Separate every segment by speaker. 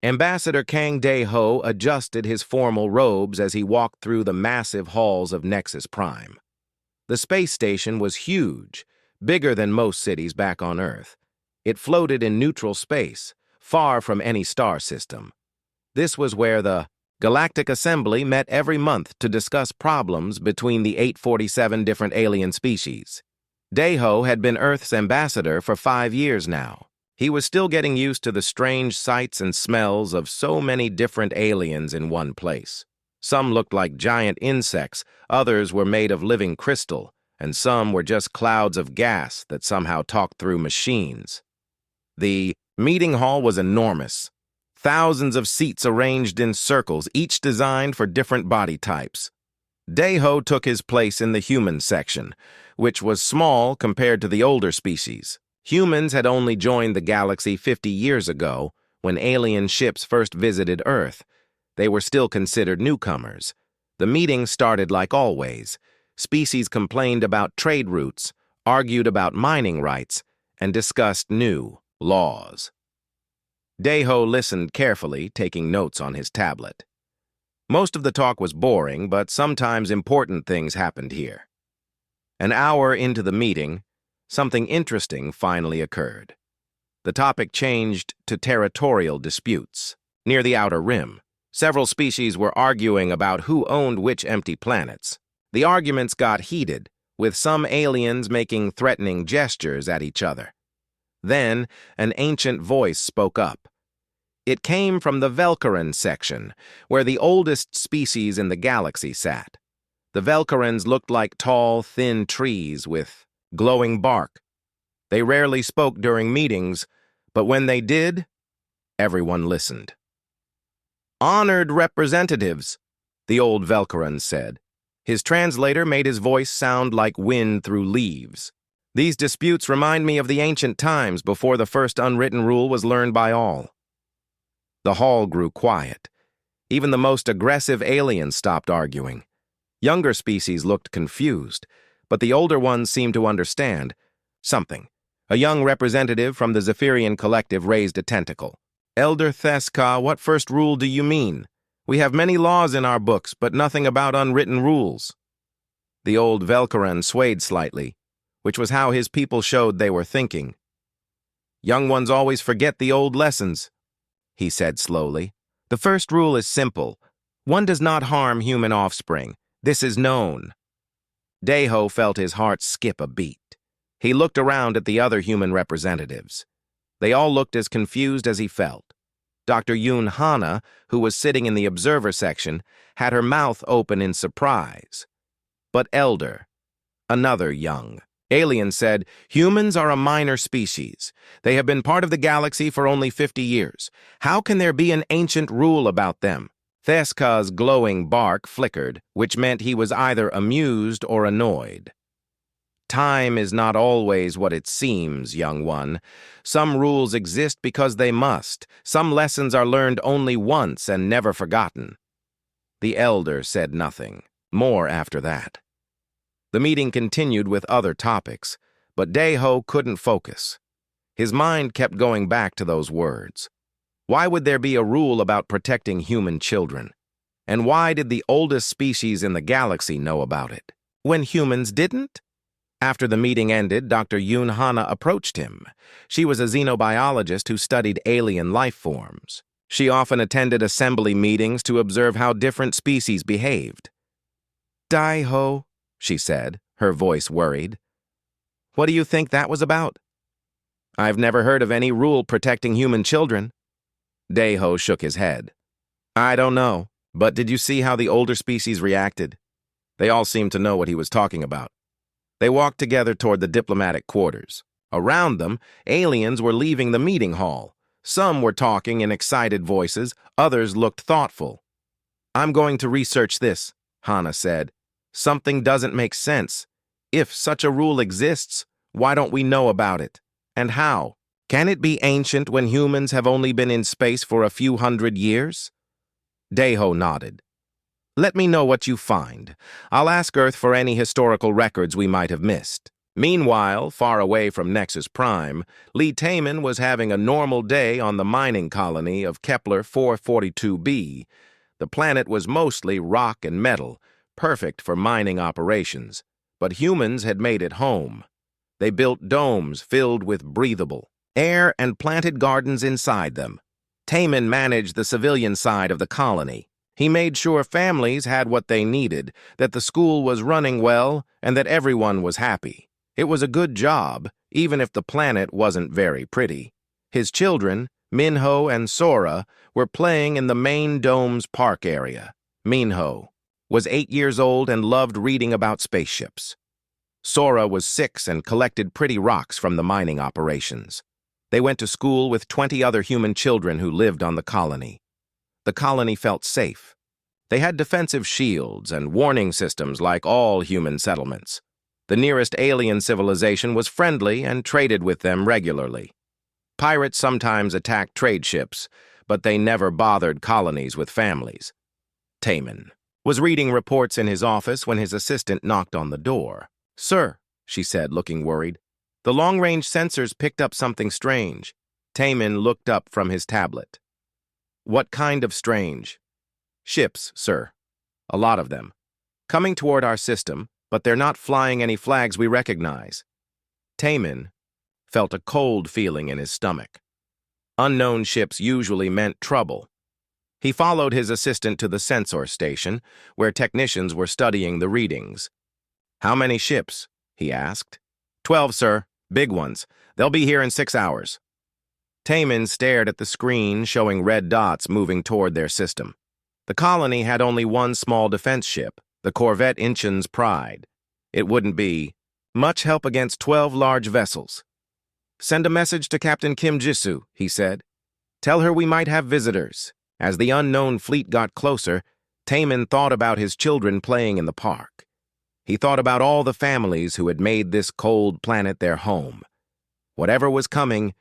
Speaker 1: Ambassador Kang Dae-ho adjusted his formal robes as he walked through the massive halls of Nexus Prime. The space station was huge, bigger than most cities back on Earth. It floated in neutral space, far from any star system. This was where the Galactic Assembly met every month to discuss problems between the 847 different alien species. Dae-ho had been Earth's ambassador for 5 years now. He was still getting used to the strange sights and smells of so many different aliens in one place. Some looked like giant insects, others were made of living crystal, and some were just clouds of gas that somehow talked through machines. The meeting hall was enormous. Thousands of seats arranged in circles, each designed for different body types. Dae-ho took his place in the human section, which was small compared to the older species. Humans had only joined the galaxy 50 years ago, when alien ships first visited Earth. They were still considered newcomers. The meeting started like always. Species complained about trade routes, argued about mining rights, and discussed new laws. Dae-ho listened carefully, taking notes on his tablet. Most of the talk was boring, but sometimes important things happened here. An hour into the meeting, something interesting finally occurred. The topic changed to territorial disputes. Near the outer rim, several species were arguing about who owned which empty planets. The arguments got heated, with some aliens making threatening gestures at each other. Then, an ancient voice spoke up. It came from the Velcaran section, where the oldest species in the galaxy sat. The Velcarans looked like tall, thin trees with glowing bark. They rarely spoke during meetings, but when they did, everyone listened. "Honored representatives," the old Velcaran said. His translator made his voice sound like wind through leaves. "These disputes remind me of the ancient times before the first unwritten rule was learned by all." The hall grew quiet. Even the most aggressive aliens stopped arguing. Younger species looked confused, but the older ones seemed to understand something. A young representative from the Zephyrian Collective raised a tentacle. "Elder Theska, what first rule do you mean? We have many laws in our books, but nothing about unwritten rules." The old Velcaran swayed slightly, which was how his people showed they were thinking. "Young ones always forget the old lessons," he said slowly. "The first rule is simple. One does not harm human offspring. This is known." Dae-ho felt his heart skip a beat. He looked around at the other human representatives. They all looked as confused as he felt. Dr. Yoon Hana, who was sitting in the observer section, had her mouth open in surprise. But Elder, another young alien, said, "Humans are a minor species. They have been part of the galaxy for only 50 years. How can there be an ancient rule about them?" Theska's glowing bark flickered, which meant he was either amused or annoyed. "Time is not always what it seems, young one. Some rules exist because they must. Some lessons are learned only once and never forgotten." The elder said nothing. More after that. The meeting continued with other topics, but Dae-ho couldn't focus. His mind kept going back to those words. Why would there be a rule about protecting human children? And why did the oldest species in the galaxy know about it, when humans didn't? After the meeting ended, Dr. Yoon Hana approached him. She was a xenobiologist who studied alien life forms. She often attended assembly meetings to observe how different species behaved. "Dae-ho," she said, her voice worried. "What do you think that was about?" "I've never heard of any rule protecting human children." Dae-ho shook his head. "I don't know, but did you see how the older species reacted? They all seemed to know what he was talking about." They walked together toward the diplomatic quarters. Around them, aliens were leaving the meeting hall. Some were talking in excited voices, others looked thoughtful. "I'm going to research this," Hana said. "Something doesn't make sense. If such a rule exists, why don't we know about it? And how? Can it be ancient when humans have only been in space for a few hundred years?" Dae-ho nodded. "Let me know what you find. I'll ask Earth for any historical records we might have missed. Meanwhile, far away from Nexus Prime, Lee Taman was having a normal day on the mining colony of Kepler 442b. The planet was mostly rock and metal, perfect for mining operations, but humans had made it home. They built domes filled with breathable air and planted gardens inside them. Taman managed the civilian side of the colony. He made sure families had what they needed, that the school was running well, and that everyone was happy. It was a good job, even if the planet wasn't very pretty. His children, Minho and Sora, were playing in the main dome's park area. Minho was 8 years old and loved reading about spaceships. Sora was 6 and collected pretty rocks from the mining operations. They went to school with 20 other human children who lived on the colony. The colony felt safe. They had defensive shields and warning systems like all human settlements. The nearest alien civilization was friendly and traded with them regularly. Pirates sometimes attacked trade ships, but they never bothered colonies with families. Taman was reading reports in his office when his assistant knocked on the door. "Sir," she said, looking worried, "the long-range sensors picked up something strange." Taman looked up from his tablet. "What kind of strange?" "Ships, sir. A lot of them. Coming toward our system, but they're not flying any flags we recognize." Taman felt a cold feeling in his stomach. Unknown ships usually meant trouble. He followed his assistant to the sensor station, where technicians were studying the readings. "How many ships?" he asked. 12, sir. Big ones. They'll be here in 6 hours." Taman stared at the screen showing red dots moving toward their system. The colony had only one small defense ship, the corvette Inchin's Pride. It wouldn't be much help against 12 large vessels. "Send a message to Captain Kim Jisoo," he said. "Tell her we might have visitors." As the unknown fleet got closer, Taman thought about his children playing in the park. He thought about all the families who had made this cold planet their home. Whatever was coming,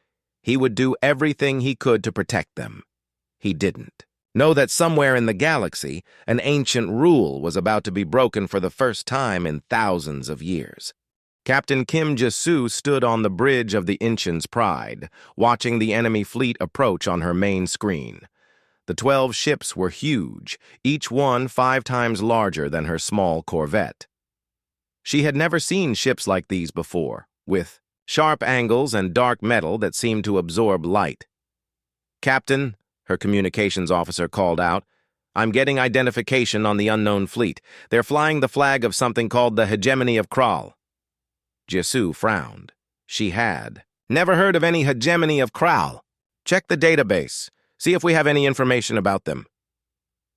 Speaker 1: he would do everything he could to protect them. He didn't. Know that somewhere in the galaxy, an ancient rule was about to be broken for the first time in thousands of years. Captain Kim Jisoo stood on the bridge of the Inchin's Pride, watching the enemy fleet approach on her main screen. The 12 ships were huge, each one 5 times larger than her small corvette. She had never seen ships like these before, with sharp angles and dark metal that seemed to absorb light. "Captain," her communications officer called out, "I'm getting identification on the unknown fleet. They're flying the flag of something called the Hegemony of Kral." Jisoo frowned. She had never heard of any Hegemony of Kral. "Check the database. See if we have any information about them."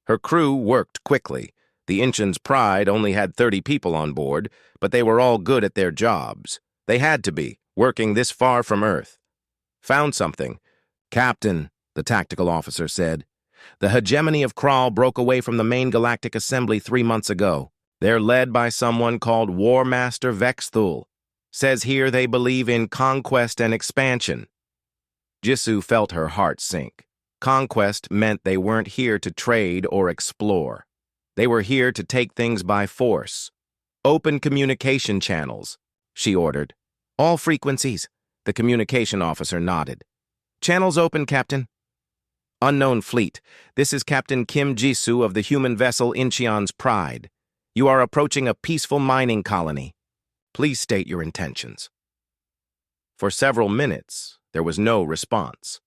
Speaker 1: Her crew worked quickly. The Inchin's Pride only had 30 people on board, but they were all good at their jobs. They had to be, working this far from Earth. "Found something." "Captain," the tactical officer said, "the Hegemony of Kral broke away from the main galactic assembly 3 months ago. They're led by someone called War Master Vexthul. Says here they believe in conquest and expansion." Jisoo felt her heart sink. Conquest meant they weren't here to trade or explore. They were here to take things by force. "Open communication channels," she ordered. "All frequencies," the communication officer nodded. "Channels open, Captain." "Unknown fleet, this is Captain Kim Jisoo of the human vessel Inchin's Pride. You are approaching a peaceful mining colony. Please state your intentions." For several minutes, there was no response.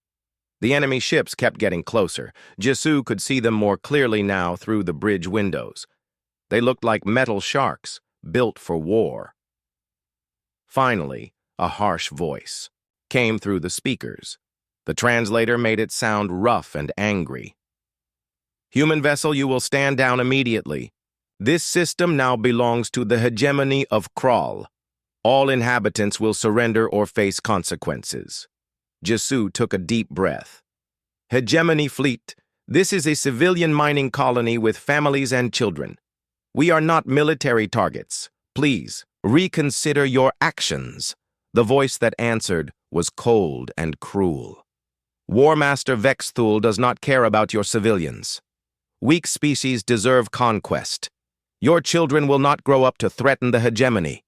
Speaker 1: The enemy ships kept getting closer. Jisoo could see them more clearly now through the bridge windows. They looked like metal sharks, built for war. Finally, a harsh voice came through the speakers. The translator made it sound rough and angry. "Human vessel, you will stand down immediately. This system now belongs to the Hegemony of Kral. All inhabitants will surrender or face consequences." Jisoo took a deep breath. "Hegemony fleet, this is a civilian mining colony with families and children. We are not military targets. Please, reconsider your actions." The voice that answered was cold and cruel. "War Master Vexthul does not care about your civilians. Weak species deserve conquest. Your children will not grow up to threaten the hegemony."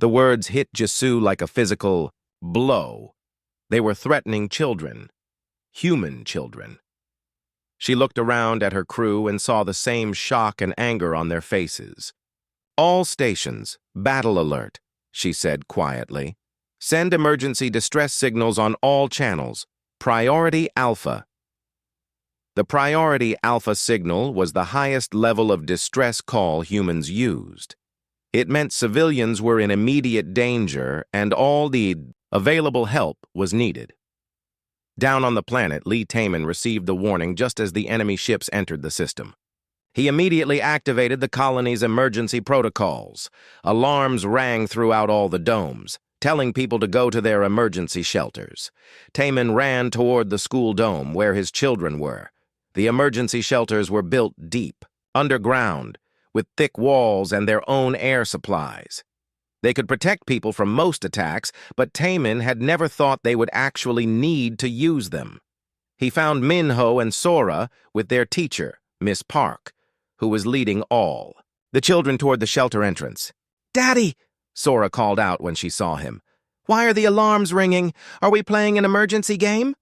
Speaker 1: The words hit Jisoo like a physical blow. They were threatening children, human children. She looked around at her crew and saw the same shock and anger on their faces. "All stations, battle alert," she said quietly. "Send emergency distress signals on all channels. Priority Alpha." The Priority Alpha signal was the highest level of distress call humans used. It meant civilians were in immediate danger and all the available help was needed. Down on the planet, Lee Taman received the warning just as the enemy ships entered the system. He immediately activated the colony's emergency protocols. Alarms rang throughout all the domes, telling people to go to their emergency shelters. Taman ran toward the school dome where his children were. The emergency shelters were built deep, underground, with thick walls and their own air supplies. They could protect people from most attacks, but Taman had never thought they would actually need to use them. He found Minho and Sora with their teacher, Miss Park, who was leading all. The children toward the shelter entrance. "Daddy!" Sora called out when she saw him. "Why are the alarms ringing? Are we playing an emergency game?"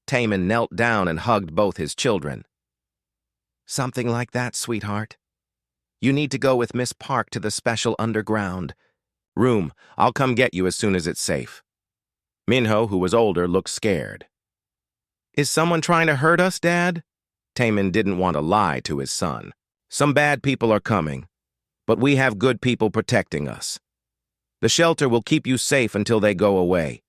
Speaker 1: Taman knelt down and hugged both his children. "Something like that, sweetheart. You need to go with Miss Park to the special underground room. I'll come get you as soon as it's safe." Minho, who was older, looked scared. "Is someone trying to hurt us, Dad?" Taman didn't want to lie to his son. "Some bad people are coming, but we have good people protecting us. The shelter will keep you safe until they go away."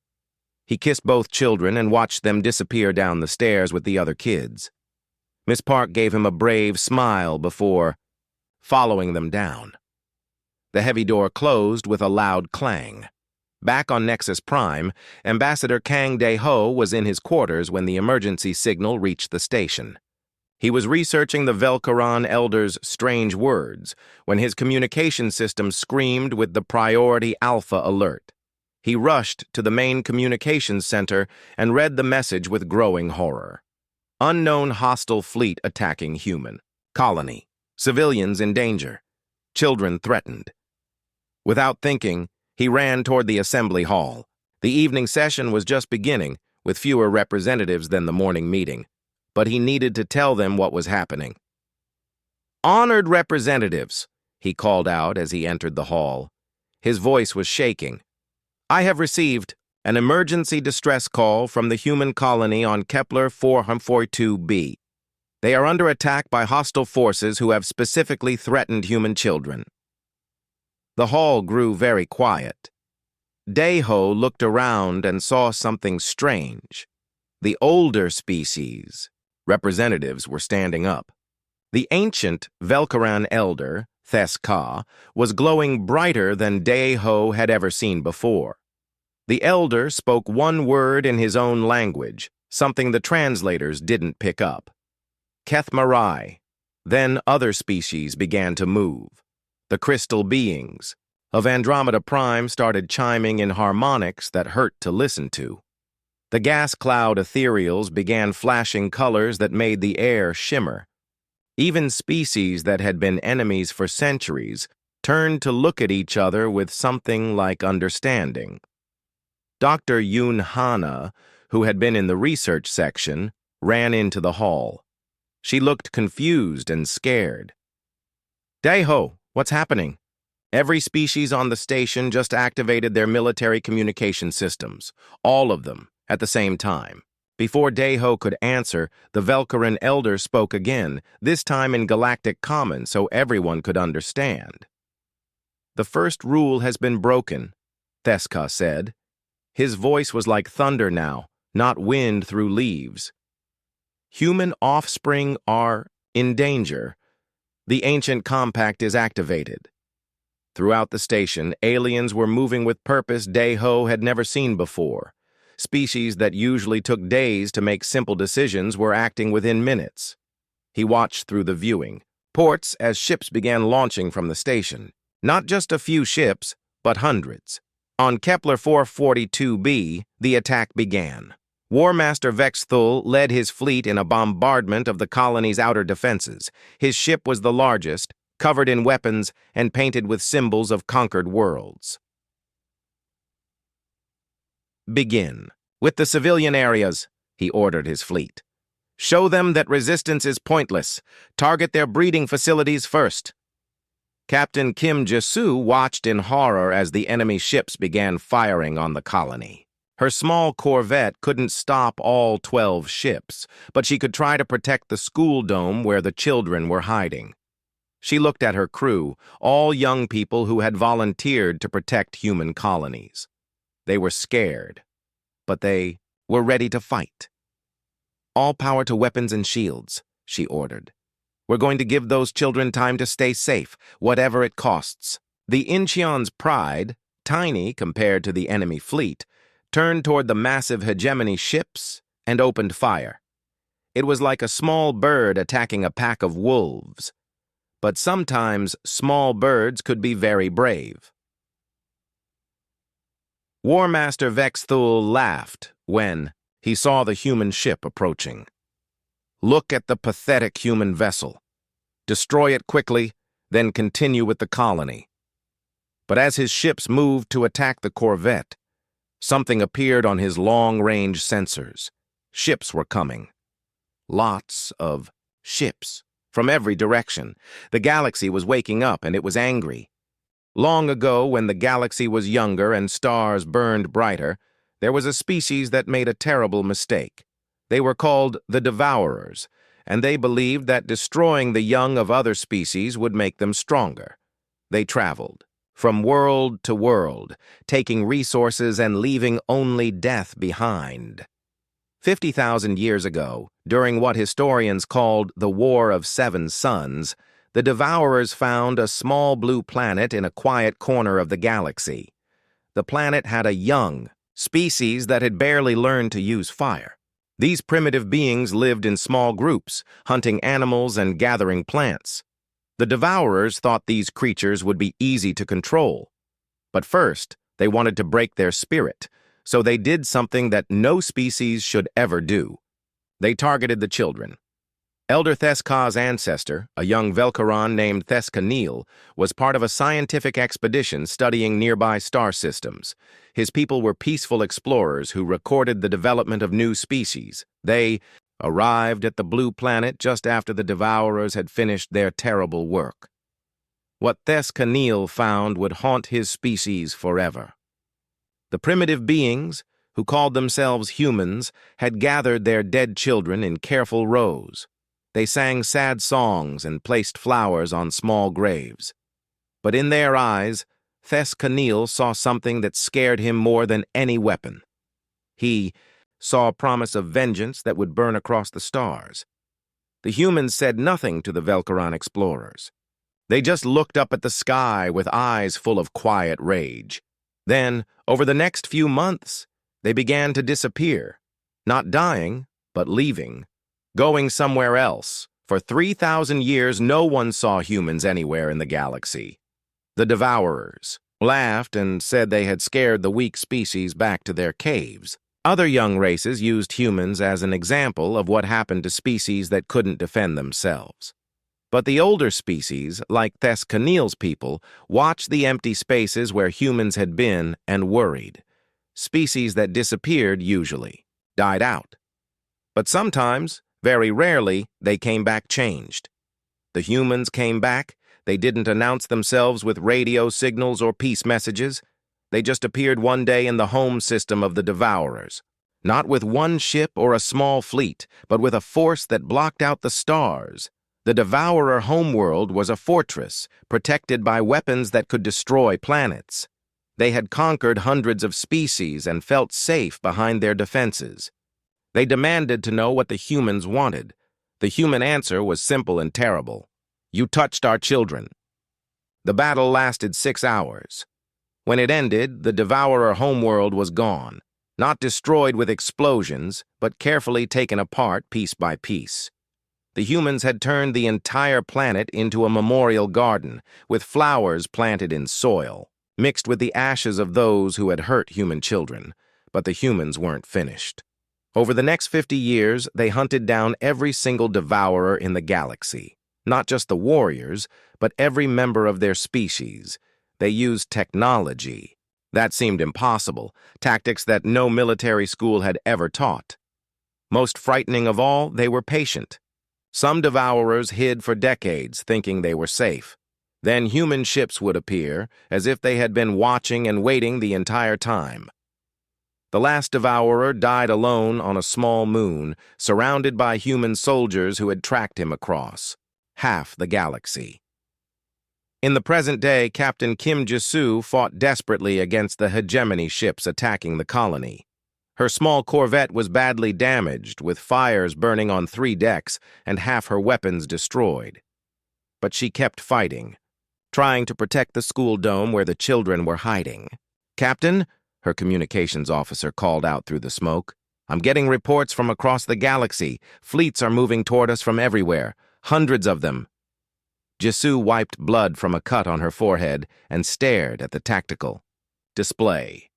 Speaker 1: He kissed both children and watched them disappear down the stairs with the other kids. Miss Park gave him a brave smile before following them down. The heavy door closed with a loud clang. Back on Nexus Prime, Ambassador Kang Dae-ho was in his quarters when the emergency signal reached the station. He was researching the Velkaran Elder's strange words when his communication system screamed with the Priority Alpha alert. He rushed to the main communications center and read the message with growing horror. Unknown hostile fleet attacking human. Colony. Civilians in danger. Children threatened. Without thinking, he ran toward the assembly hall. The evening session was just beginning, with fewer representatives than the morning meeting, but he needed to tell them what was happening. "Honored representatives," he called out as he entered the hall. His voice was shaking. "I have received an emergency distress call from the human colony on Kepler 442b. They are under attack by hostile forces who have specifically threatened human children." The hall grew very quiet. Dae-ho looked around and saw something strange. The older species, representatives, were standing up. The ancient Velkaran elder, Theska, was glowing brighter than Dae-ho had ever seen before. The elder spoke one word in his own language, something the translators didn't pick up. Kethmarai. Then other species began to move. The crystal beings of Andromeda Prime started chiming in harmonics that hurt to listen to. The gas cloud ethereals began flashing colors that made the air shimmer. Even species that had been enemies for centuries turned to look at each other with something like understanding. Dr. Yoon Hana, who had been in the research section, ran into the hall. She looked confused and scared. "Dae-ho, what's happening?" Every species on the station just activated their military communication systems, all of them, at the same time. Before Dae-ho could answer, the Velkaran elder spoke again, this time in Galactic Common so everyone could understand. "The first rule has been broken," Theska said. His voice was like thunder now, not wind through leaves. "Human offspring are in danger. The ancient compact is activated." Throughout the station, aliens were moving with purpose Dae-ho had never seen before. Species that usually took days to make simple decisions were acting within minutes. He watched through the viewing ports as ships began launching from the station. Not just a few ships, but hundreds. On Kepler 442b, the attack began. War Master Vexthul led his fleet in a bombardment of the colony's outer defenses. His ship was the largest, covered in weapons and painted with symbols of conquered worlds. Begin. With the civilian areas, he ordered his fleet. Show them that resistance is pointless. Target their breeding facilities first. Captain Kim Ji-soo watched in horror as the enemy ships began firing on the colony. Her small corvette couldn't stop all 12 ships, but she could try to protect the school dome where the children were hiding. She looked at her crew, all young people who had volunteered to protect human colonies. They were scared, but they were ready to fight. All power to weapons and shields, she ordered. We're going to give those children time to stay safe, whatever it costs. The Incheon's pride, tiny compared to the enemy fleet, turned toward the massive hegemony ships and opened fire. It was like a small bird attacking a pack of wolves. But sometimes small birds could be very brave. War Master Vex Thul laughed when he saw the human ship approaching. Look at the pathetic human vessel. Destroy it quickly, then continue with the colony. But as his ships moved to attack the corvette, something appeared on his long-range sensors. Ships were coming. Lots of ships. From every direction. The galaxy was waking up, and it was angry. Long ago, when the galaxy was younger and stars burned brighter, there was a species that made a terrible mistake. They were called the Devourers, and they believed that destroying the young of other species would make them stronger. They traveled from world to world, taking resources and leaving only death behind. 50,000 years ago, during what historians called the War of Seven Suns, the Devourers found a small blue planet in a quiet corner of the galaxy. The planet had a young species that had barely learned to use fire. These primitive beings lived in small groups, hunting animals and gathering plants. The Devourers thought these creatures would be easy to control. But first, they wanted to break their spirit, so they did something that no species should ever do. They targeted the children. Elder Theska's ancestor, a young Velkaron named Theskanil, was part of a scientific expedition studying nearby star systems. His people were peaceful explorers who recorded the development of new species. They arrived at the blue planet just after the Devourers had finished their terrible work. What Theskanil found would haunt his species forever. The primitive beings, who called themselves humans, had gathered their dead children in careful rows. They sang sad songs and placed flowers on small graves. But in their eyes, Theskanil saw something that scared him more than any weapon. He saw a promise of vengeance that would burn across the stars. The humans said nothing to the Velkaron explorers. They just looked up at the sky with eyes full of quiet rage. Then, over the next few months, they began to disappear, not dying, but leaving. Going somewhere else. For 3,000 years, no one saw humans anywhere in the galaxy. The Devourers laughed and said they had scared the weak species back to their caves. Other young races used humans as an example of what happened to species that couldn't defend themselves. But the older species, like Theskanil's people, watched the empty spaces where humans had been and worried. Species that disappeared usually died out. But sometimes, very rarely, they came back changed. The humans came back. They didn't announce themselves with radio signals or peace messages. They just appeared one day in the home system of the Devourers. Not with one ship or a small fleet, but with a force that blocked out the stars. The Devourer homeworld was a fortress, protected by weapons that could destroy planets. They had conquered hundreds of species and felt safe behind their defenses. They demanded to know what the humans wanted. The human answer was simple and terrible. You touched our children. The battle lasted 6 hours. When it ended, the Devourer homeworld was gone, not destroyed with explosions, but carefully taken apart piece by piece. The humans had turned the entire planet into a memorial garden, with flowers planted in soil, mixed with the ashes of those who had hurt human children. But the humans weren't finished. Over the next 50 years, they hunted down every single Devourer in the galaxy. Not just the warriors, but every member of their species. They used technology. That seemed impossible, tactics that no military school had ever taught. Most frightening of all, they were patient. Some devourers hid for decades, thinking they were safe. Then human ships would appear, as if they had been watching and waiting the entire time. The last devourer died alone on a small moon, surrounded by human soldiers who had tracked him across half the galaxy. In the present day, Captain Kim Ji-soo fought desperately against the hegemony ships attacking the colony. Her small corvette was badly damaged, with fires burning on 3 decks and half her weapons destroyed. But she kept fighting, trying to protect the school dome where the children were hiding. "Captain," her communications officer called out through the smoke, "I'm getting reports from across the galaxy. Fleets are moving toward us from everywhere. Hundreds of them." Ji-soo wiped blood from a cut on her forehead and stared at the tactical display.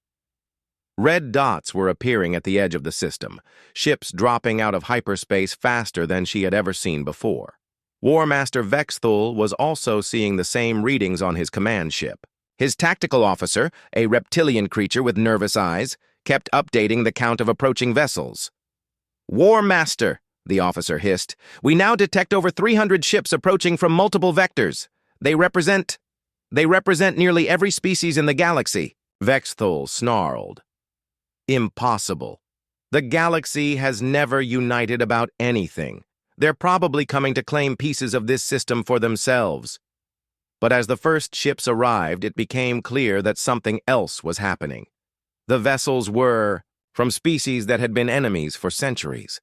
Speaker 1: Red dots were appearing at the edge of the system, ships dropping out of hyperspace faster than she had ever seen before. War Master Vexthul was also seeing the same readings on his command ship. His tactical officer, a reptilian creature with nervous eyes, kept updating the count of approaching vessels. "War Master," the officer hissed, "we now detect over 300 ships approaching from multiple vectors. They represent nearly every species in the galaxy." Vexthul snarled. "Impossible. The galaxy has never united about anything. They're probably coming to claim pieces of this system for themselves." But as the first ships arrived, it became clear that something else was happening. The vessels were from species that had been enemies for centuries.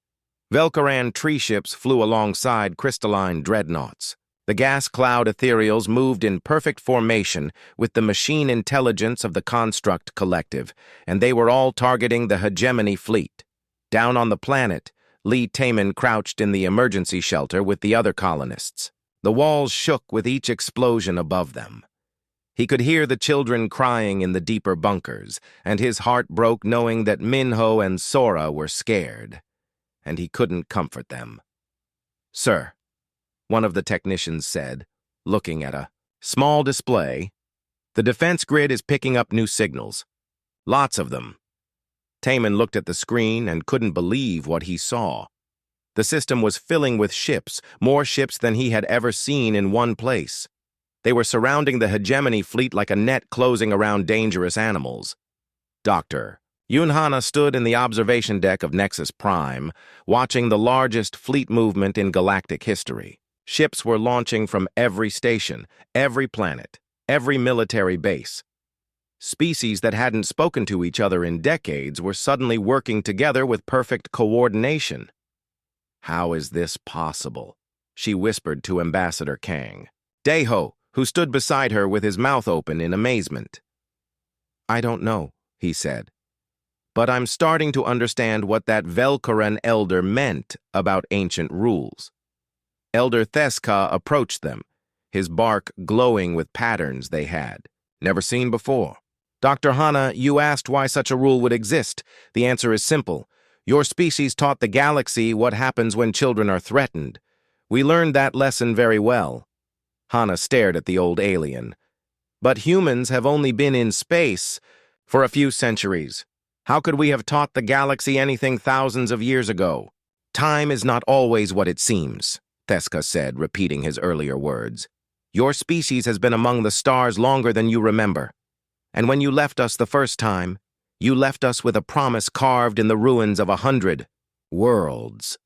Speaker 1: Velcaran tree ships flew alongside crystalline dreadnoughts. The gas cloud ethereals moved in perfect formation with the machine intelligence of the Construct Collective, and they were all targeting the hegemony fleet. Down on the planet, Lee Taman crouched in the emergency shelter with the other colonists. The walls shook with each explosion above them. He could hear the children crying in the deeper bunkers, and his heart broke knowing that Minho and Sora were scared, and he couldn't comfort them. "Sir," one of the technicians said, looking at a small display, "the defense grid is picking up new signals. Lots of them." Taman looked at the screen and couldn't believe what he saw. The system was filling with ships, more ships than he had ever seen in one place. They were surrounding the hegemony fleet like a net closing around dangerous animals. Dr. Yunhana stood in the observation deck of Nexus Prime, watching the largest fleet movement in galactic history. Ships were launching from every station, every planet, every military base. Species that hadn't spoken to each other in decades were suddenly working together with perfect coordination. "How is this possible?" she whispered to Ambassador Kang. Daeho, who stood beside her with his mouth open in amazement. "I don't know," he said. "But I'm starting to understand what that Velcaran elder meant about ancient rules." Elder Theska approached them, his bark glowing with patterns they had never seen before. "Dr. Hana, you asked why such a rule would exist. The answer is simple. Your species taught the galaxy what happens when children are threatened. We learned that lesson very well." Hana stared at the old alien. "But humans have only been in space for a few centuries. How could we have taught the galaxy anything thousands of years ago?" "Time is not always what it seems," Theska said, repeating his earlier words. "Your species has been among the stars longer than you remember. And when you left us the first time, you left us with a promise carved in the ruins of 100 worlds."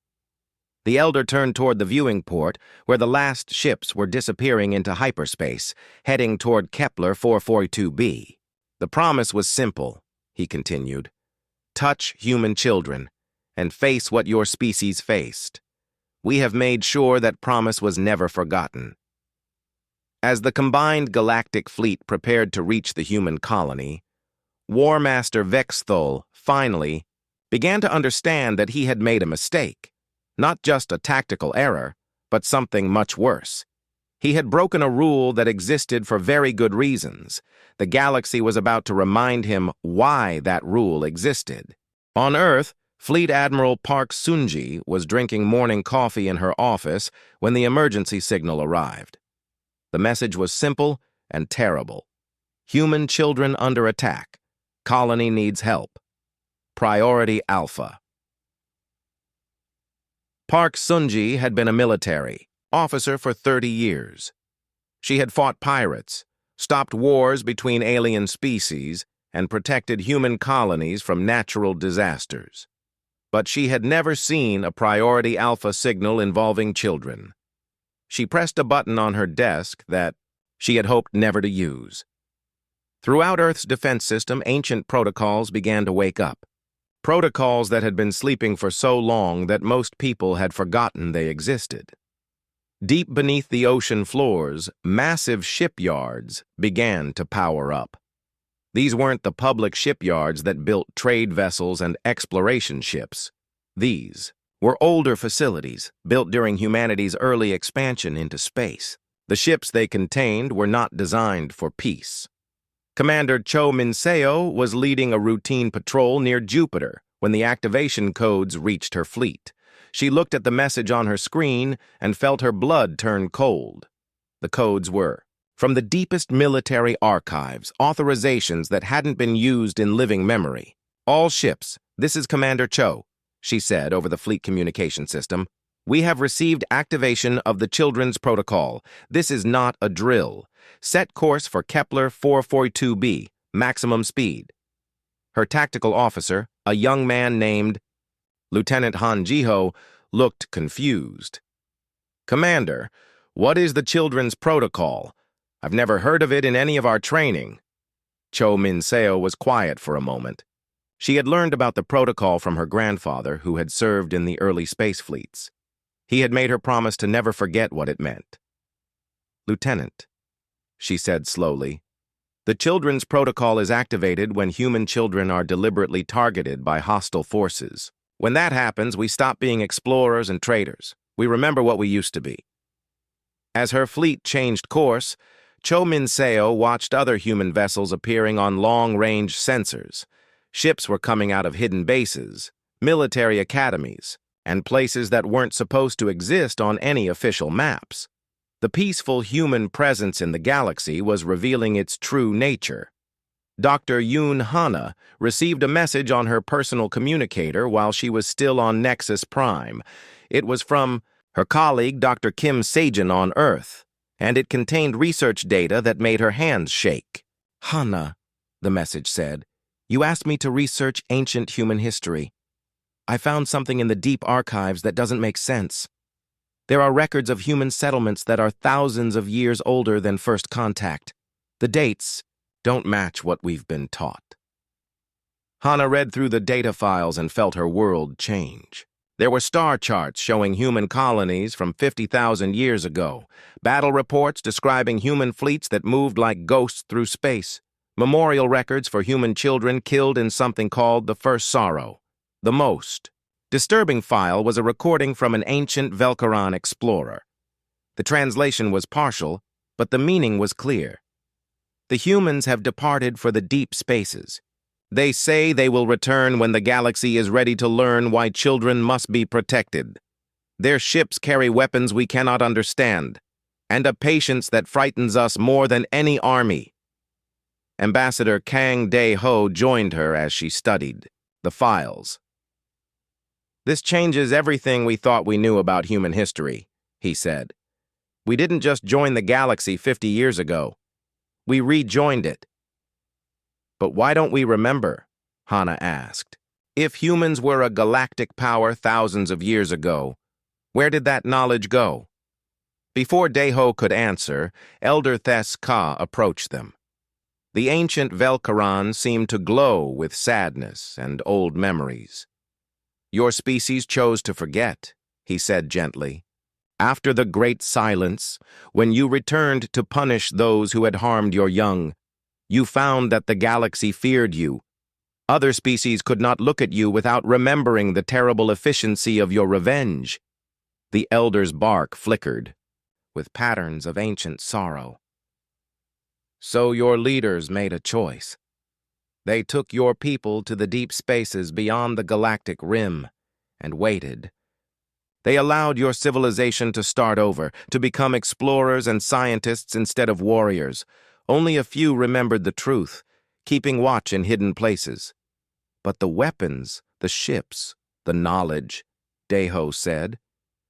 Speaker 1: The elder turned toward the viewing port, where the last ships were disappearing into hyperspace, heading toward Kepler 442b. "The promise was simple," he continued. "Touch human children, and face what your species faced. We have made sure that promise was never forgotten." As the combined galactic fleet prepared to reach the human colony, War Master Vexthul finally began to understand that he had made a mistake. Not just a tactical error, but something much worse. He had broken a rule that existed for very good reasons. The galaxy was about to remind him why that rule existed. On Earth, Fleet Admiral Park Sunji was drinking morning coffee in her office when the emergency signal arrived. The message was simple and terrible. Human children under attack. Colony needs help. Priority Alpha. Park Sunji had been a military officer for 30 years. She had fought pirates, stopped wars between alien species, and protected human colonies from natural disasters. But she had never seen a priority alpha signal involving children. She pressed a button on her desk that she had hoped never to use. Throughout Earth's defense system, ancient protocols began to wake up. Protocols that had been sleeping for so long that most people had forgotten they existed. Deep beneath the ocean floors, massive shipyards began to power up. These weren't the public shipyards that built trade vessels and exploration ships. These were older facilities built during humanity's early expansion into space. The ships they contained were not designed for peace. Commander Cho Min-seo was leading a routine patrol near Jupiter when the activation codes reached her fleet. She looked at the message on her screen and felt her blood turn cold. The codes were from the deepest military archives, authorizations that hadn't been used in living memory. All ships, this is Commander Cho, she said over the fleet communication system. We have received activation of the Children's Protocol. This is not a drill. Set course for Kepler 442b, maximum speed. Her tactical officer, a young man named Lieutenant Han Jiho, looked confused. Commander, what is the Children's Protocol? I've never heard of it in any of our training. Cho Min-seo was quiet for a moment. She had learned about the protocol from her grandfather, who had served in the early space fleets. He had made her promise to never forget what it meant. Lieutenant, she said slowly, the Children's Protocol is activated when human children are deliberately targeted by hostile forces. When that happens, we stop being explorers and traders. We remember what we used to be. As her fleet changed course, Cho Min-seo watched other human vessels appearing on long-range sensors. Ships were coming out of hidden bases, military academies, and places that weren't supposed to exist on any official maps. The peaceful human presence in the galaxy was revealing its true nature. Dr. Yoon Hana received a message on her personal communicator while she was still on Nexus Prime. It was from her colleague, Dr. Kim Sajin on Earth, and it contained research data that made her hands shake. Hana, the message said, you asked me to research ancient human history. I found something in the deep archives that doesn't make sense. There are records of human settlements that are thousands of years older than first contact. The dates don't match what we've been taught. Hana read through the data files and felt her world change. There were star charts showing human colonies from 50,000 years ago, battle reports describing human fleets that moved like ghosts through space, memorial records for human children killed in something called the First Sorrow. The most disturbing file was a recording from an ancient Velcaran explorer. The translation was partial, but the meaning was clear. The humans have departed for the deep spaces. They say they will return when the galaxy is ready to learn why children must be protected. Their ships carry weapons we cannot understand, and a patience that frightens us more than any army. Ambassador Kang Dae-ho joined her as she studied the files. This changes everything we thought we knew about human history, he said. We didn't just join the galaxy 50 years ago. We rejoined it. But why don't we remember? Hana asked. If humans were a galactic power thousands of years ago, where did that knowledge go? Before Dae-ho could answer, Elder Thes Ka approached them. The ancient Velcaran seemed to glow with sadness and old memories. Your species chose to forget, he said gently. After the Great Silence, when you returned to punish those who had harmed your young, you found that the galaxy feared you. Other species could not look at you without remembering the terrible efficiency of your revenge. The elder's bark flickered, with patterns of ancient sorrow. So your leaders made a choice. They took your people to the deep spaces beyond the galactic rim and waited. They allowed your civilization to start over, to become explorers and scientists instead of warriors. Only a few remembered the truth, keeping watch in hidden places. But the weapons, the ships, the knowledge, Deho said.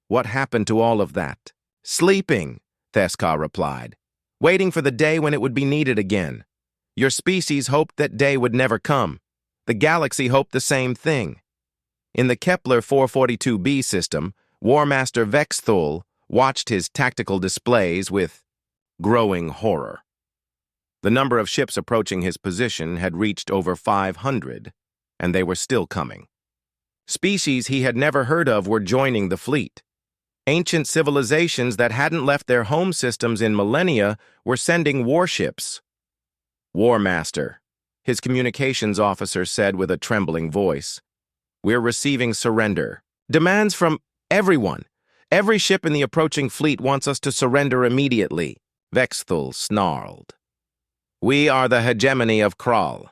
Speaker 1: What happened to all of that? Sleeping, Theskar replied, waiting for the day when it would be needed again. Your species hoped that day would never come. The galaxy hoped the same thing. In the Kepler 442b system, War Master Vexthul watched his tactical displays with growing horror. The number of ships approaching his position had reached over 500, and they were still coming. Species he had never heard of were joining the fleet. Ancient civilizations that hadn't left their home systems in millennia were sending warships. War Master, his communications officer said with a trembling voice, we're receiving surrender. Demands from everyone. Every ship in the approaching fleet wants us to surrender immediately, Vexthul snarled. We are the hegemony of Kral.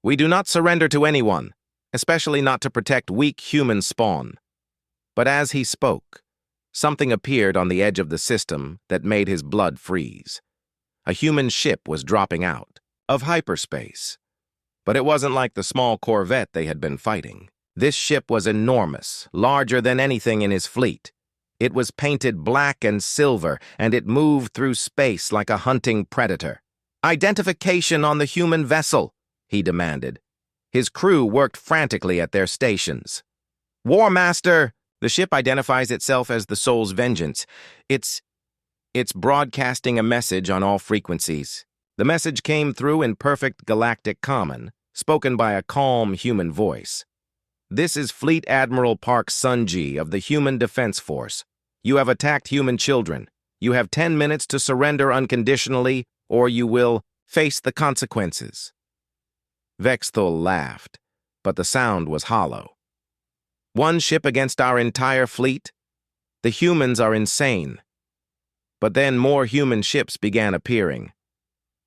Speaker 1: We do not surrender to anyone, especially not to protect weak human spawn. But as he spoke, something appeared on the edge of the system that made his blood freeze. A human ship was dropping out of hyperspace. But it wasn't like the small corvette they had been fighting. This ship was enormous, larger than anything in his fleet. It was painted black and silver, and it moved through space like a hunting predator. Identification on the human vessel, he demanded. His crew worked frantically at their stations. War Master! The ship identifies itself as the Soul's Vengeance. It's broadcasting a message on all frequencies. The message came through in perfect galactic common, spoken by a calm human voice. This is Fleet Admiral Park Sunji of the Human Defense Force. You have attacked human children. You have 10 minutes to surrender unconditionally, or you will face the consequences. Vexthul laughed, but the sound was hollow. One ship against our entire fleet? The humans are insane. But then more human ships began appearing.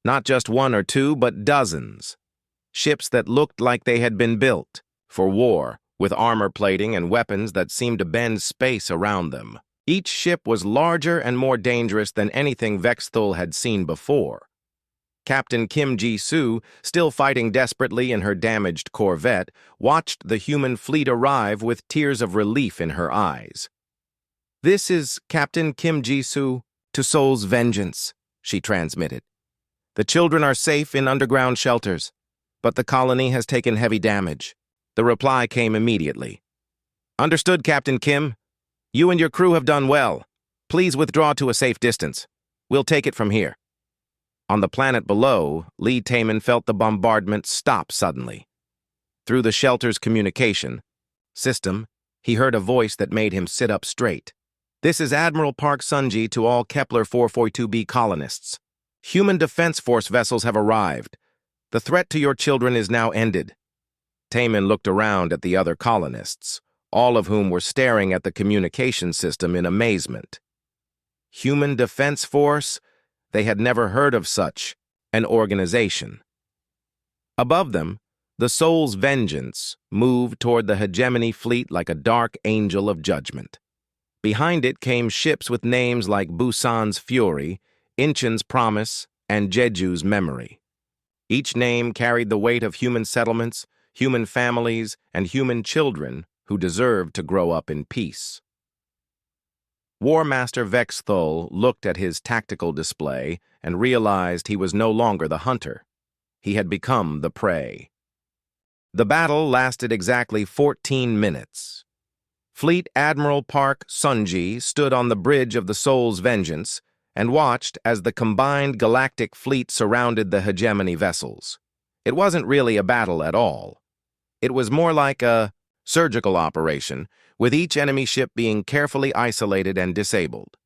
Speaker 1: Not just one or two, but dozens. Ships that looked like they had been built for war, with armor plating and weapons that seemed to bend space around them. Each ship was larger and more dangerous than anything Vexthul had seen before. Captain Kim Ji-soo, still fighting desperately in her damaged corvette, watched the human fleet arrive with tears of relief in her eyes. This is Captain Kim Ji-soo to Soul's Vengeance, she transmitted. The children are safe in underground shelters, but the colony has taken heavy damage. The reply came immediately. Understood, Captain Kim. You and your crew have done well. Please withdraw to a safe distance. We'll take it from here. On the planet below, Lee Taman felt the bombardment stop suddenly. Through the shelter's communication system, he heard a voice that made him sit up straight. This is Admiral Park Sunji to all Kepler 442b colonists. Human Defense Force vessels have arrived. The threat to your children is now ended. Taman looked around at the other colonists, all of whom were staring at the communication system in amazement. Human Defense Force? They had never heard of such an organization. Above them, the Soul's Vengeance moved toward the hegemony fleet like a dark angel of judgment. Behind it came ships with names like Busan's Fury, Inchen's Promise, and Jeju's Memory. Each name carried the weight of human settlements, human families, and human children who deserved to grow up in peace. War Master Vexthul looked at his tactical display and realized he was no longer the hunter. He had become the prey. The battle lasted exactly 14 minutes. Fleet Admiral Park Sunji stood on the bridge of the Soul's Vengeance and watched as the combined galactic fleet surrounded the hegemony vessels. It wasn't really a battle at all. It was more like a surgical operation, with each enemy ship being carefully isolated and disabled.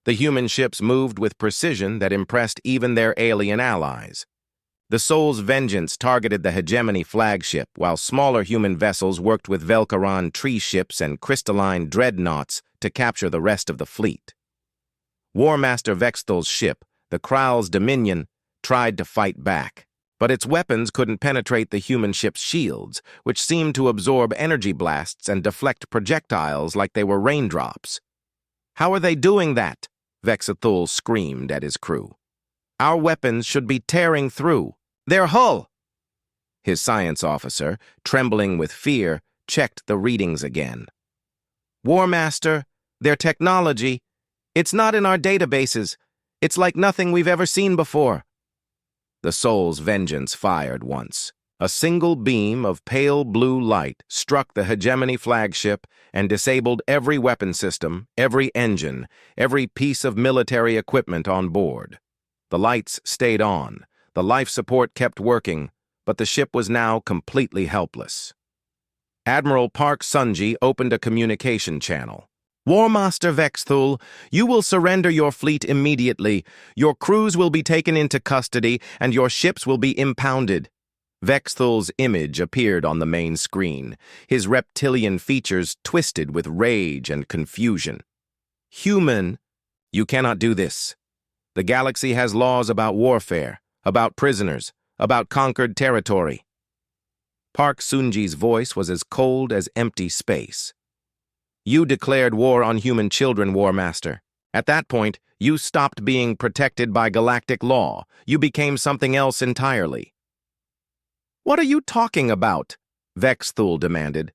Speaker 1: The human ships moved with precision that impressed even their alien allies. The Soul's Vengeance targeted the hegemony flagship, while smaller human vessels worked with Velkaran tree ships and crystalline dreadnoughts to capture the rest of the fleet. War Master Vexthul's ship, the Kral's Dominion, tried to fight back, but its weapons couldn't penetrate the human ship's shields, which seemed to absorb energy blasts and deflect projectiles like they were raindrops. "How are they doing that?" Vexthul screamed at his crew. "Our weapons should be tearing through. Their hull! His science officer, trembling with fear, checked the readings again. War Master, their technology, it's not in our databases. It's like nothing we've ever seen before. The Soul's vengeance fired once. A single beam of pale blue light struck the hegemony flagship and disabled every weapon system, every engine, every piece of military equipment on board. The lights stayed on, the life support kept working, but the ship was now completely helpless. Admiral Park Sunji opened a communication channel. War Master Vexthul, you will surrender your fleet immediately. Your crews will be taken into custody and your ships will be impounded. Vexthul's image appeared on the main screen, his reptilian features twisted with rage and confusion. Human, you cannot do this. The galaxy has laws about warfare, about prisoners, about conquered territory. Park Sunji's voice was as cold as empty space. You declared war on human children, War Master. At that point, you stopped being protected by galactic law. You became something else entirely. What are you talking about? Vexthul demanded.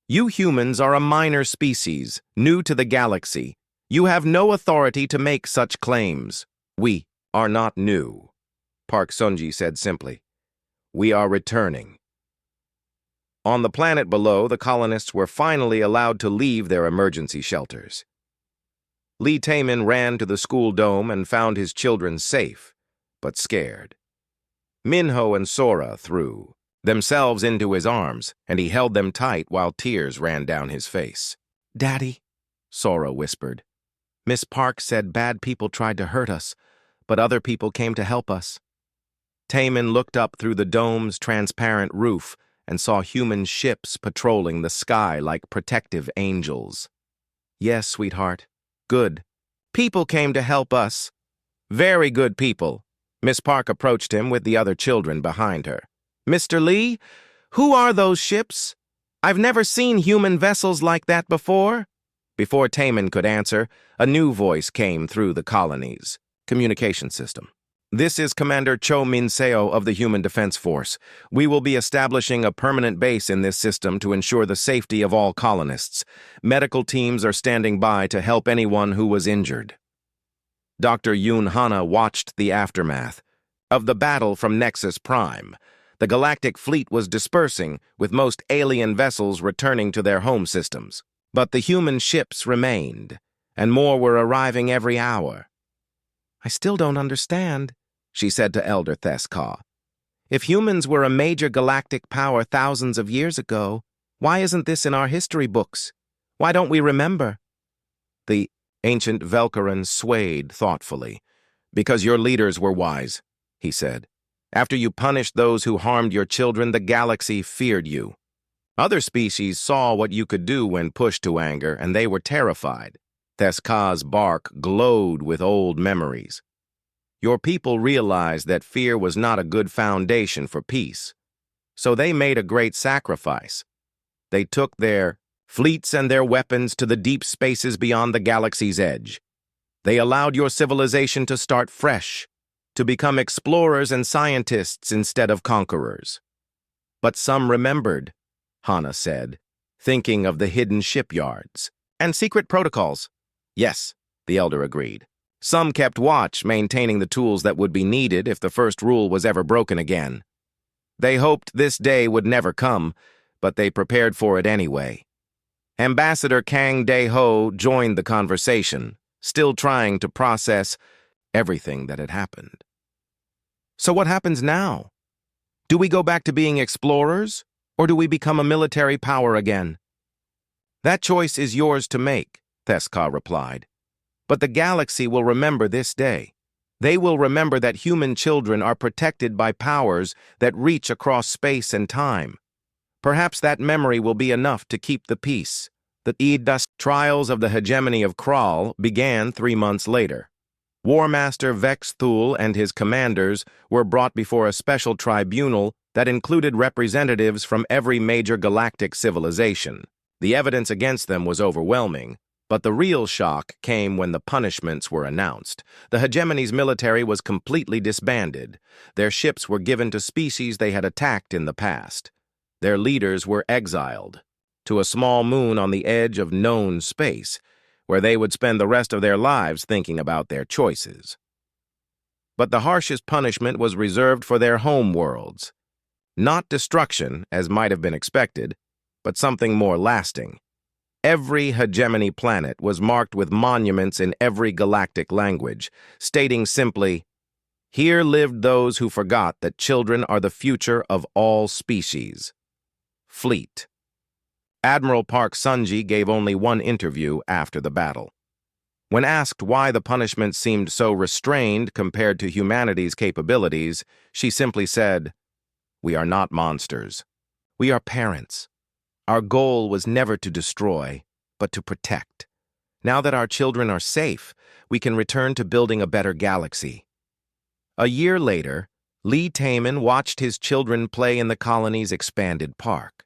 Speaker 1: You humans are a minor species, new to the galaxy. You have no authority to make such claims. We are not new, Park Sunji said simply. We are returning. On the planet below, the colonists were finally allowed to leave their emergency shelters. Lee Taemin ran to the school dome and found his children safe, but scared. Minho and Sora threw themselves into his arms, and he held them tight while tears ran down his face. Daddy, Sora whispered. Miss Park said bad people tried to hurt us, but other people came to help us. Taemin looked up through the dome's transparent roof and saw human ships patrolling the sky like protective angels. Yes, sweetheart. Good. People came to help us. Very good people. Miss Park approached him with the other children behind her. Mr. Lee, who are those ships? I've never seen human vessels like that before. Before Taemin could answer, a new voice came through the colony's communication system. This is Commander Cho Min-seo of the Human Defense Force. We will be establishing a permanent base in this system to ensure the safety of all colonists. Medical teams are standing by to help anyone who was injured. Dr. Yoon Hana watched the aftermath of the battle from Nexus Prime. The galactic fleet was dispersing, with most alien vessels returning to their home systems. But the human ships remained, and more were arriving every hour. I still don't understand, she said to Elder Theska. If humans were a major galactic power thousands of years ago, why isn't this in our history books? Why don't we remember? The ancient Velkaran swayed thoughtfully. Because your leaders were wise, he said. After you punished those who harmed your children, the galaxy feared you. Other species saw what you could do when pushed to anger, and they were terrified. Theska's bark glowed with old memories. Your people realized that fear was not a good foundation for peace. So they made a great sacrifice. They took their fleets and their weapons to the deep spaces beyond the galaxy's edge. They allowed your civilization to start fresh, to become explorers and scientists instead of conquerors. But some remembered, Hana said, thinking of the hidden shipyards and secret protocols. Yes, the elder agreed. Some kept watch, maintaining the tools that would be needed if the first rule was ever broken again. They hoped this day would never come, but they prepared for it anyway. Ambassador Kang Dae-ho joined the conversation, still trying to process everything that had happened. So what happens now? Do we go back to being explorers, or do we become a military power again? That choice is yours to make, Theska replied. But the galaxy will remember this day. They will remember that human children are protected by powers that reach across space and time. Perhaps that memory will be enough to keep the peace. The Edas trials of the hegemony of Kral began 3 months later. War Master Vexthul and his commanders were brought before a special tribunal that included representatives from every major galactic civilization. The evidence against them was overwhelming. But the real shock came when the punishments were announced. The hegemony's military was completely disbanded. Their ships were given to species they had attacked in the past. Their leaders were exiled to a small moon on the edge of known space, where they would spend the rest of their lives thinking about their choices. But the harshest punishment was reserved for their home worlds. Not destruction, as might have been expected, but something more lasting. Every hegemony planet was marked with monuments in every galactic language, stating simply, "Here lived those who forgot that children are the future of all species." Fleet. Admiral Park Sunji gave only one interview after the battle. When asked why the punishment seemed so restrained compared to humanity's capabilities, she simply said, "We are not monsters. We are parents. Our goal was never to destroy, but to protect. Now that our children are safe, we can return to building a better galaxy." A year later, Lee Taman watched his children play in the colony's expanded park.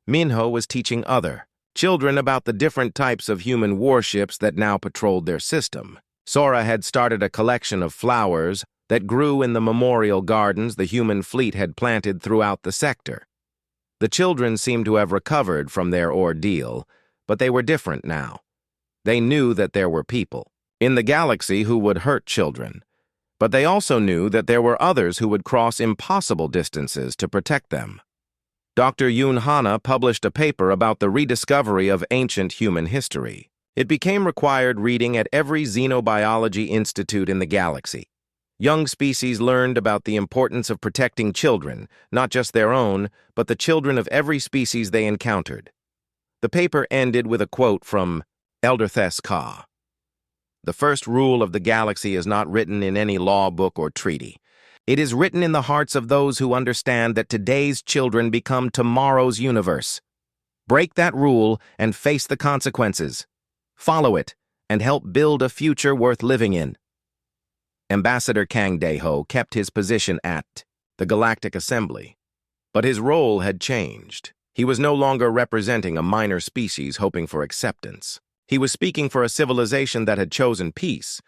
Speaker 1: Minho was teaching other children about the different types of human warships that now patrolled their system. Sora had started a collection of flowers that grew in the memorial gardens the human fleet had planted throughout the sector. The children seemed to have recovered from their ordeal, but they were different now. They knew that there were people in the galaxy who would hurt children, but they also knew that there were others who would cross impossible distances to protect them. Dr. Yoon Hana published a paper about the rediscovery of ancient human history. It became required reading at every xenobiology institute in the galaxy. Young species learned about the importance of protecting children, not just their own, but the children of every species they encountered. The paper ended with a quote from Elder Thes Ka. "The first rule of the galaxy is not written in any law book or treaty. It is written in the hearts of those who understand that today's children become tomorrow's universe. Break that rule and face the consequences. Follow it and help build a future worth living in." Ambassador Kang Dae-ho kept his position at the Galactic Assembly, but his role had changed. He was no longer representing a minor species hoping for acceptance. He was speaking for a civilization that had chosen peace,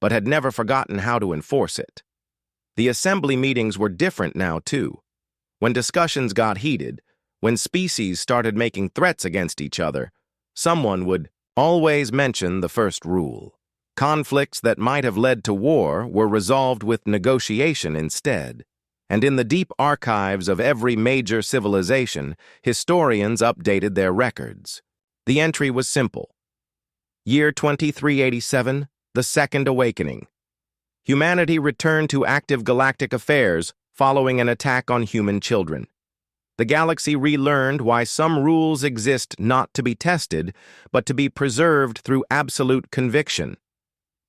Speaker 1: but had never forgotten how to enforce it. The assembly meetings were different now, too. When discussions got heated, when species started making threats against each other, someone would always mention the first rule. Conflicts that might have led to war were resolved with negotiation instead. And in the deep archives of every major civilization, historians updated their records. The entry was simple. Year 2387, the Second Awakening. Humanity returned to active galactic affairs following an attack on human children. The galaxy relearned why some rules exist not to be tested, but to be preserved through absolute conviction.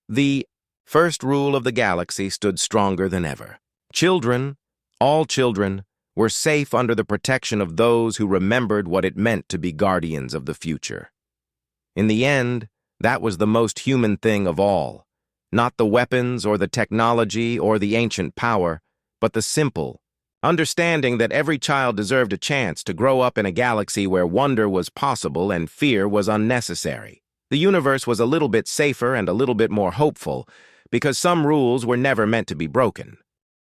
Speaker 1: The first rule of the galaxy stood stronger than ever. Children, all children, were safe under the protection of those who remembered what it meant to be guardians of the future. In the end, that was the most human thing of all. Not the weapons or the technology or the ancient power, but the simple understanding that every child deserved a chance to grow up in a galaxy where wonder was possible and fear was unnecessary. The universe was a little bit safer and a little bit more hopeful because some rules were never meant to be broken.